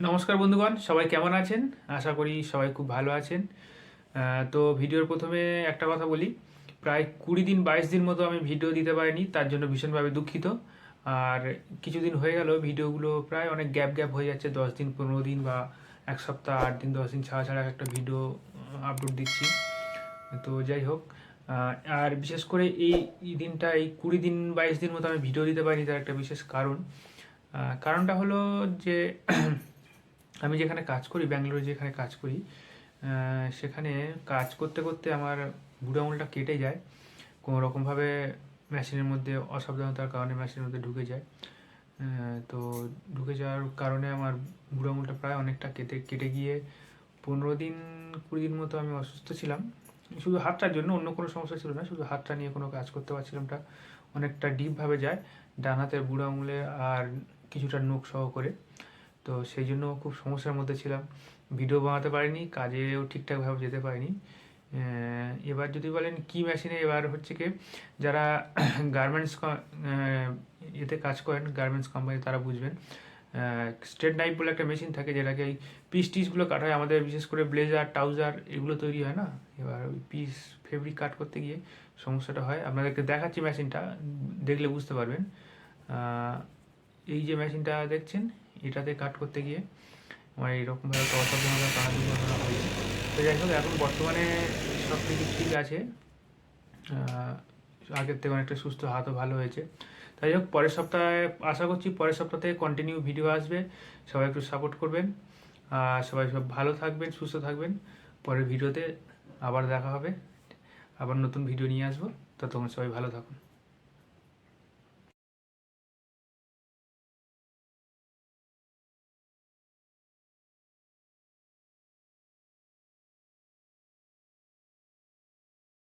নমস্কার বন্ধুগণ, সবাই কেমন আছেন? আশা করি সবাই খুব ভালো আছেন। তো ভিডিওর প্রথমে একটা কথা বলি, প্রায় 20 দিন 22 দিন মতো আমি ভিডিও দিতে পারিনি, তার জন্য ভীষণভাবে দুঃখিত। আর কিছুদিন হয়ে গেল ভিডিওগুলো প্রায় অনেক গ্যাপ গ্যাপ হয়ে যাচ্ছে, 10 দিন 15 দিন বা এক সপ্তাহ 8 দিন 10 দিন ছাড়া ছাড়া একটা ভিডিও আপলোড দিচ্ছি। তো যাই হোক, আর বিশেষ করে এই দিনটা, এই 20 দিন 22 দিন মতো আমি ভিডিও দিতে পারিনি, তার একটা বিশেষ কারণ। কারণটা হলো যে আমি যেখানে কাজ করি, ব্যাঙ্গালোরে যেখানে কাজ করি, সেখানে কাজ করতে করতে আমার বুড়ো আঙুলটা কেটে যায় কোনো রকমভাবে। মেশিনের মধ্যে অসাবধানতার কারণে মেশিনের মধ্যে ঢুকে যায়। তো ঢুকে যাওয়ার কারণে আমার বুড়ো আঙুলটা প্রায় অনেকটা কেটে কেটে গিয়ে 15 দিন 20 দিন মতো আমি অসুস্থ ছিলাম। শুধু হাতটার জন্য, অন্য কোনো সমস্যা ছিল না, শুধু হাতটা নিয়ে কোনো কাজ করতে পারছিলাম না। অনেকটা ডিপভাবে যায় ডান হাতের বুড়ো আঙুলে, আর কিছুটা নখ সহ করে। তো সেই জন্য খুব সমস্যার মধ্যে ছিলাম, ভিডিও বানাতে পারিনি, কাজেও ঠিকঠাকভাবে যেতে পারিনি। এবার যদি বলেন কি মেশিনে, এবার হচ্ছে কি, যারা গার্মেন্টস এতে কাজ করেন, গার্মেন্টস কোম্পানি, তারা বুঝবেন। স্ট্রেট নাইফ বলে একটা মেশিন থাকে, যেটাকে এই পিস টিসগুলো কাটা হয়, আমাদের বিশেষ করে ব্লেজার ট্রাউজার এগুলো তৈরি হয় না, এবার ওই পিস ফেব্রিক কাট করতে গিয়ে সমস্যাটা হয়। আপনাদেরকে দেখাচ্ছি মেশিনটা, দেখলে বুঝতে পারবেন। এই যে মেশিনটা দেখছেন, এটাতে কাট করতে গিয়ে আমার এইরকমভাবে একটা অসাবধানতার কারণে দুর্ঘটনা হয়েছে। তো যাই হোক, এখন বর্তমানে সব কিছু ঠিক আছে। আহ, আগের থেকে অনেকটা সুস্থ, হাতও ভালো হয়েছে। তাই হোক, পরের সপ্তাহে আশা করছি পরের সপ্তাহ থেকে কন্টিনিউ ভিডিও আসবে। সবাই একটু সাপোর্ট করবেন, আর সবাই সব ভালো থাকবেন, সুস্থ থাকবেন। পরের ভিডিওতে আবার দেখা হবে, আবার নতুন ভিডিও নিয়ে আসবো। ততক্ষণ সবাই ভালো থাকুন।